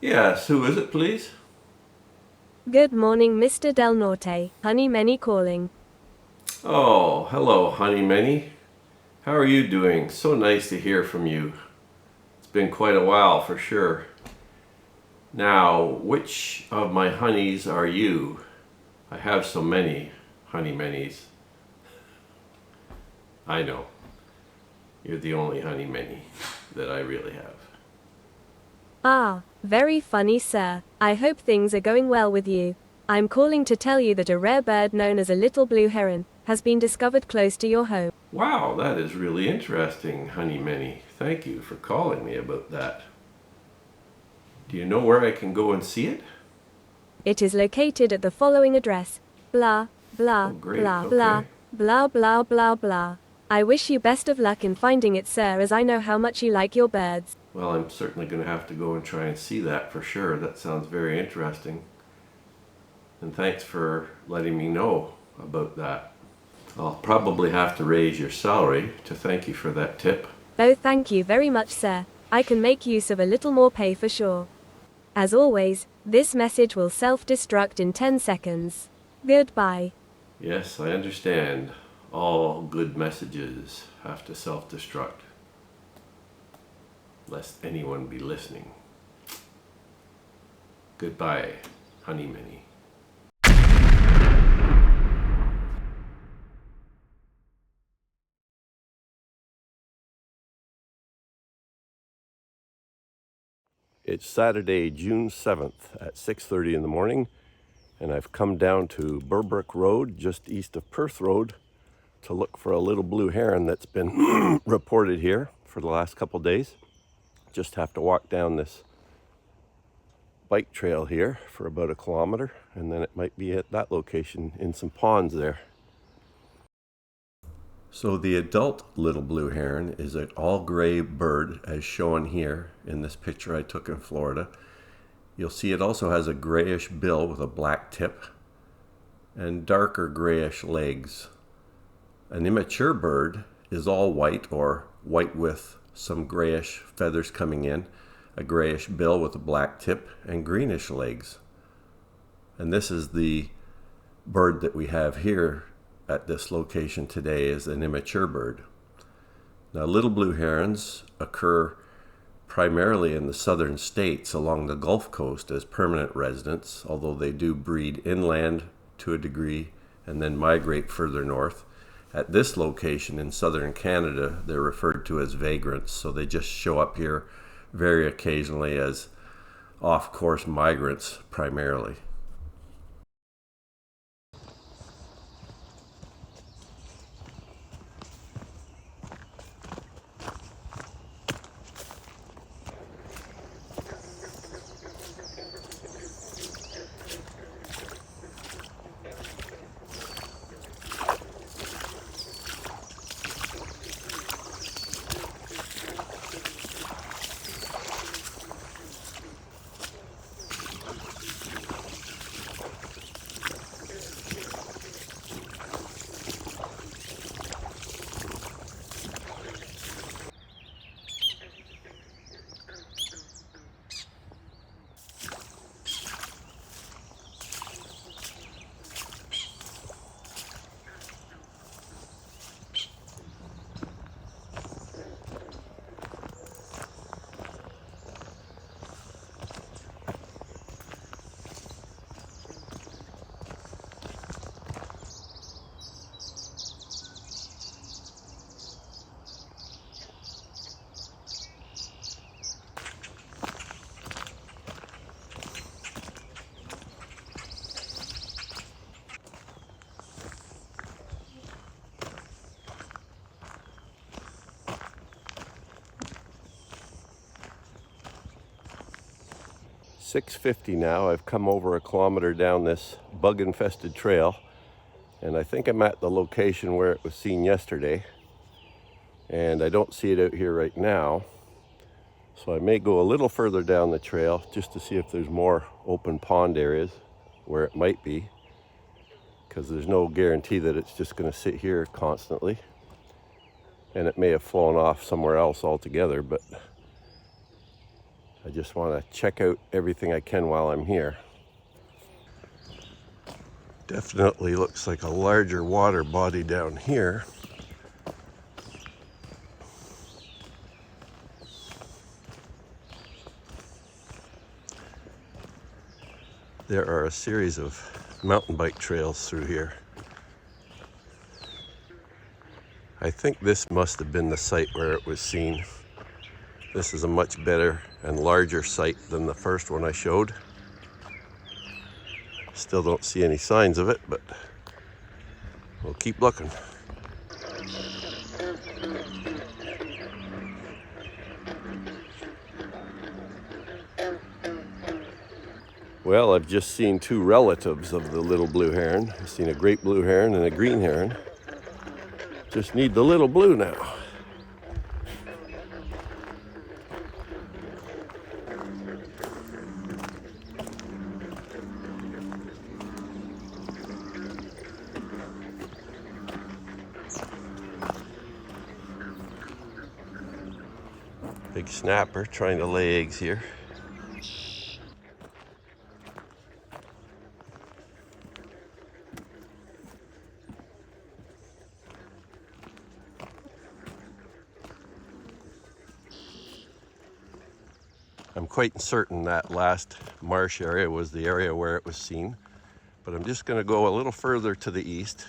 Yes, who is it, please? Good morning, Mr. Del Norte. Honey Many calling. Oh, hello, Honey Minnie. How are you doing? So nice to hear from you. It's been quite a while for sure. Now, which of my honeys are you? I have so many Honey Minis. I know. You're the only Honey Minnie that I really have. Ah, very funny, sir. I hope things are going well with you. I'm calling to tell you that a rare bird known as a little blue heron has been discovered close to your home. Wow, that is really interesting, Honey Minnie. Thank you for calling me about that. Do you know where I can go and see it? It is located at the following address. Blah, Oh, blah, great. blah, blah, Okay. blah, blah, blah, blah. I wish you best of luck in finding it, sir, as I know how much you like your birds. Well, I'm certainly going to have to go and try and see that for sure. That sounds very interesting. And thanks for letting me know about that. I'll probably have to raise your salary to thank you for that tip. Oh, thank you very much, sir. I can make use of a little more pay for sure. As always, this message will self-destruct in 10 seconds. Goodbye. Yes, I understand. All good messages have to self destruct, lest anyone be listening. Goodbye, Honey Minnie. It's Saturday, June 7th at 6:30 in the morning, and I've come down to Berwick Road, just east of Perth Road, to look for a little blue heron that's been reported here for the last couple days. Just have to walk down this bike trail here for about a kilometer, and then it might be at that location in some ponds there. So the adult little blue heron is an all-gray bird, as shown here in this picture I took in Florida. You'll see it also has a grayish bill with a black tip and darker grayish legs. An immature bird is all white or white with some grayish feathers coming in, a grayish bill with a black tip, and greenish legs. And this is the bird that we have here at this location today, is an immature bird. Now, little blue herons occur primarily in the southern states along the Gulf Coast as permanent residents, although they do breed inland to a degree and then migrate further north. At this location in southern Canada, they're referred to as vagrants, so they just show up here very occasionally as off-course migrants primarily. "6:50 now. I've come over a kilometer down this bug-infested trail, and I think I'm at the location where it was seen yesterday. And I don't see it out here right now, so I may go a little further down the trail just to see if there's more open pond areas where it might be, because there's no guarantee that it's just going to sit here constantly, and it may have flown off somewhere else altogether. But I just want to check out everything I can while I'm here. Definitely looks like a larger water body down here. There are a series of mountain bike trails through here. I think this must have been the site where it was seen. This is a much better and larger site than the first one I showed. Still don't see any signs of it, but we'll keep looking. Well, I've just seen two relatives of the little blue heron. I've seen a great blue heron and a green heron. Just need the little blue now. Big snapper trying to lay eggs here. I'm quite certain that last marsh area was the area where it was seen, but I'm just going to go a little further to the east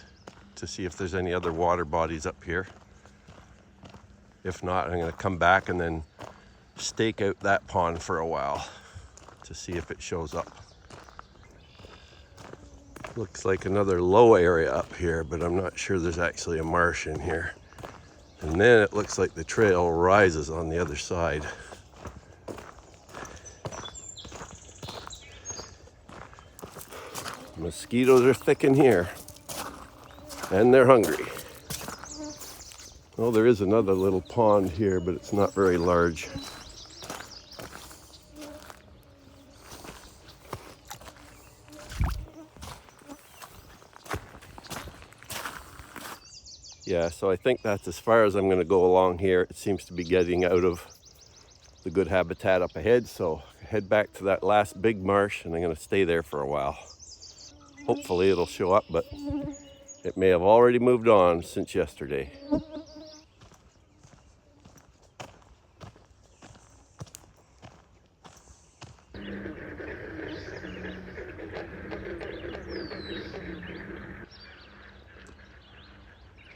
to see if there's any other water bodies up here. If not, I'm going to come back and then stake out that pond for a while to see if it shows up. Looks like another low area up here, but I'm not sure there's actually a marsh in here. And then it looks like the trail rises on the other side. Mosquitoes are thick in here, and they're hungry. Oh, there is another little pond here, but it's not very large. Yeah, so I think that's as far as I'm going to go along here. It seems to be getting out of the good habitat up ahead, so head back to that last big marsh, and I'm going to stay there for a while. Hopefully it'll show up, but it may have already moved on since yesterday.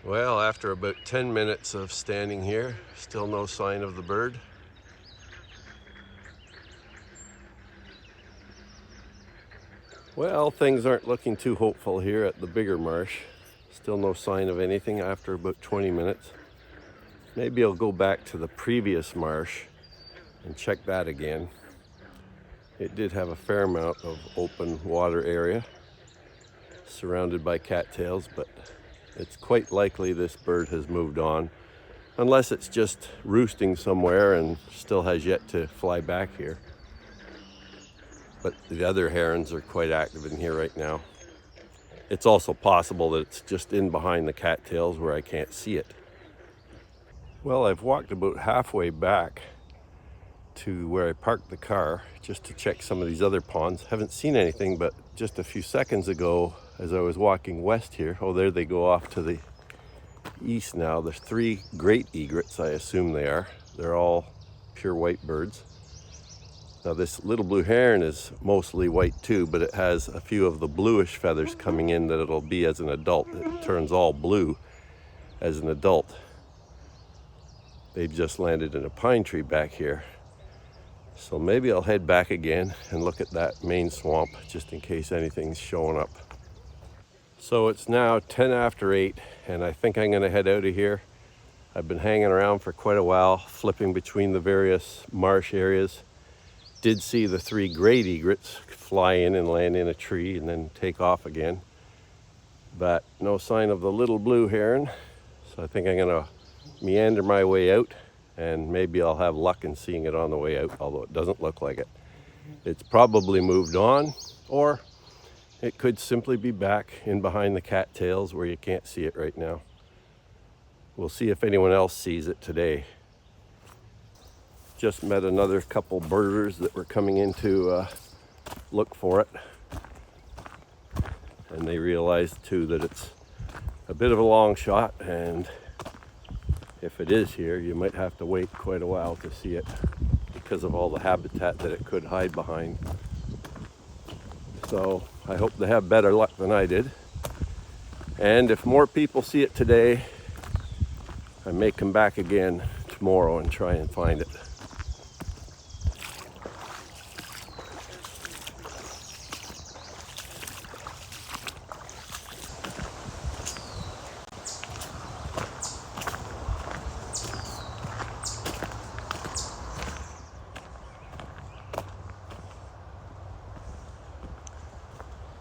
Well, after about 10 minutes of standing here, still no sign of the bird. Well, things aren't looking too hopeful here at the bigger marsh. Still no sign of anything after about 20 minutes. Maybe I'll go back to the previous marsh and check that again. It did have a fair amount of open water area surrounded by cattails, but it's quite likely this bird has moved on, unless it's just roosting somewhere and still has yet to fly back here. But the other herons are quite active in here right now. It's also possible that it's just in behind the cattails where I can't see it. Well, I've walked about halfway back to where I parked the car just to check some of these other ponds. Haven't seen anything, but just a few seconds ago as I was walking west here, oh, there they go off to the east now. There's 3 great egrets, I assume they are. They're all pure white birds. Now this little blue heron is mostly white too, but it has a few of the bluish feathers coming in that it'll be as an adult. It turns all blue as an adult. They've just landed in a pine tree back here. So maybe I'll head back again and look at that main swamp just in case anything's showing up. So it's now 10 after 8 and I think I'm gonna head out of here. I've been hanging around for quite a while, flipping between the various marsh areas. Did see the 3 great egrets fly in and land in a tree and then take off again. But no sign of the little blue heron. So I think I'm gonna meander my way out and maybe I'll have luck in seeing it on the way out, although it doesn't look like it. It's probably moved on, or it could simply be back in behind the cattails where you can't see it right now. We'll see if anyone else sees it today. Just met another couple birders that were coming in to look for it. And they realized too that it's a bit of a long shot, and if it is here, you might have to wait quite a while to see it because of all the habitat that it could hide behind. So I hope they have better luck than I did. And if more people see it today, I may come back again tomorrow and try and find it.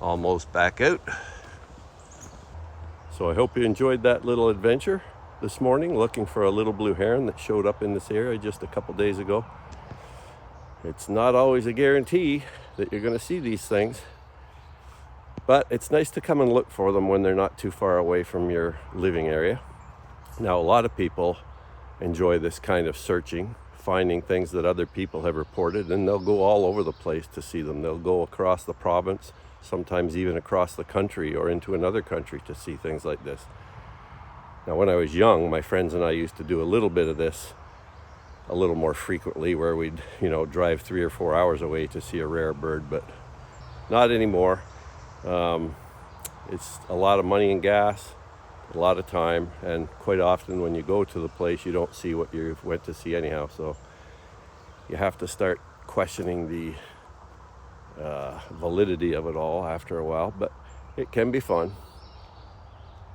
Almost back out. So I hope you enjoyed that little adventure this morning, looking for a little blue heron that showed up in this area just a couple days ago. It's not always a guarantee that you're going to see these things, but it's nice to come and look for them when they're not too far away from your living area. Now, a lot of people enjoy this kind of searching, finding things that other people have reported, and they'll go all over the place to see them. They'll go across the province, sometimes even across the country or into another country to see things like this. Now, when I was young, my friends and I used to do a little bit of this a little more frequently, where we'd, drive 3 or 4 hours away to see a rare bird, but not anymore. It's a lot of money and gas, a lot of time, and quite often when you go to the place, you don't see what you went to see anyhow. So you have to start questioning the validity of it all after a while, but it can be fun.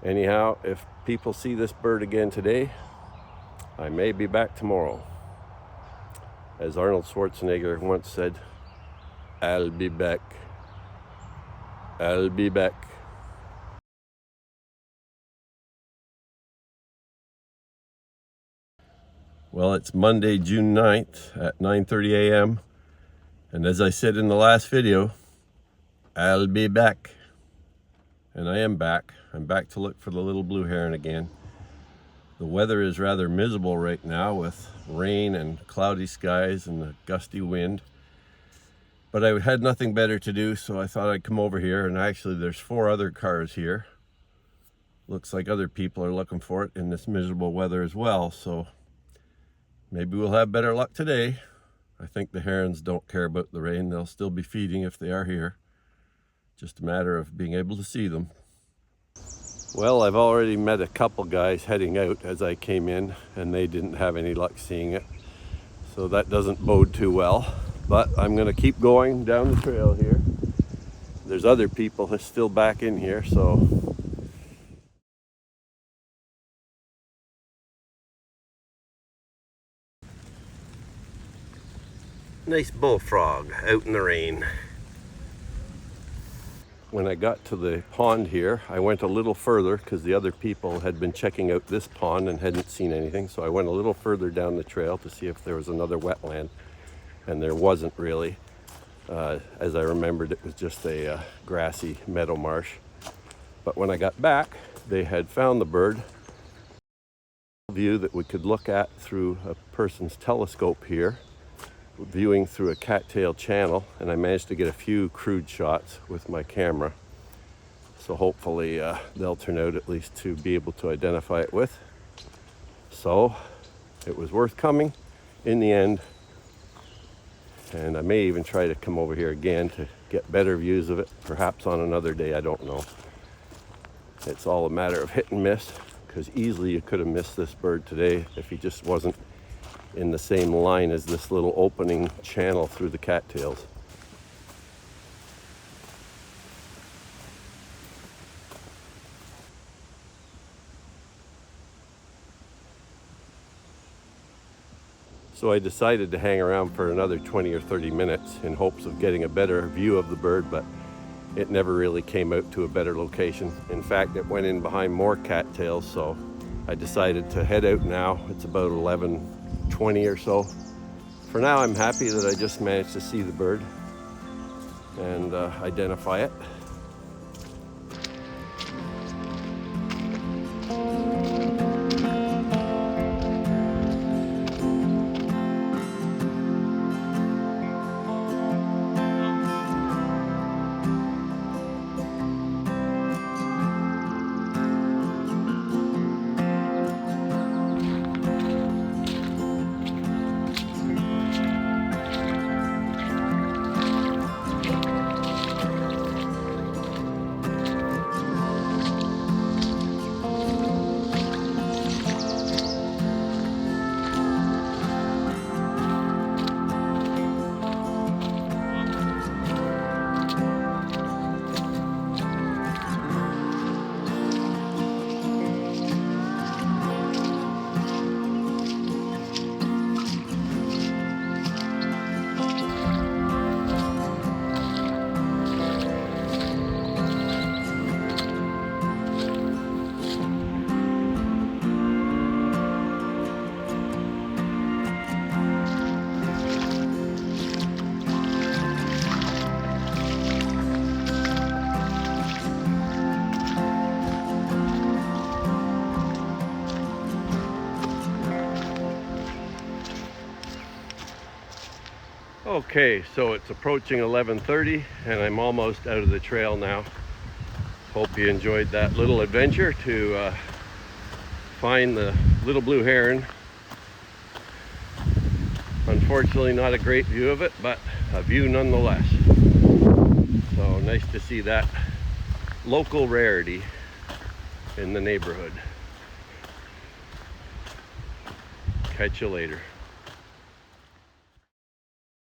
Anyhow, if people see this bird again today, I may be back tomorrow. As Arnold Schwarzenegger once said, I'll be back. I'll be back. Well, it's Monday, June 9th at 9:30 a.m. And as I said in the last video, I'll be back. And I am back. I'm back to look for the little blue heron again. The weather is rather miserable right now with rain and cloudy skies and a gusty wind. But I had nothing better to do, so I thought I'd come over here. And actually, there's 4 other cars here. Looks like other people are looking for it in this miserable weather as well. So maybe we'll have better luck today. I think the herons don't care about the rain. They'll still be feeding if they are here. Just a matter of being able to see them. Well, I've already met a couple guys heading out as I came in, and they didn't have any luck seeing it. So that doesn't bode too well. But I'm going to keep going down the trail here. There's other people who are still back in here, so nice bullfrog out in the rain. When I got to the pond here, I went a little further because the other people had been checking out this pond and hadn't seen anything. So I went a little further down the trail to see if there was another wetland, and there wasn't really. As I remembered, it was just a grassy meadow marsh. But when I got back, they had found the bird. View that we could look at through a person's telescope here, viewing through a cattail channel, and I managed to get a few crude shots with my camera. So hopefully they'll turn out at least to be able to identify it with. So it was worth coming in the end, and I may even try to come over here again to get better views of it, perhaps on another day, I don't know. It's all a matter of hit and miss, because easily you could have missed this bird today if he just wasn't in the same line as this little opening channel through the cattails. So I decided to hang around for another 20 or 30 minutes in hopes of getting a better view of the bird, but it never really came out to a better location. In fact, it went in behind more cattails, so I decided to head out now. It's about 11:20 or so. For now, I'm happy that I just managed to see the bird and identify it. Okay, so it's approaching 11:30 and I'm almost out of the trail now. Hope you enjoyed that little adventure to find the little blue heron. Unfortunately, not a great view of it, but a view nonetheless. So nice to see that local rarity in the neighborhood. Catch you later.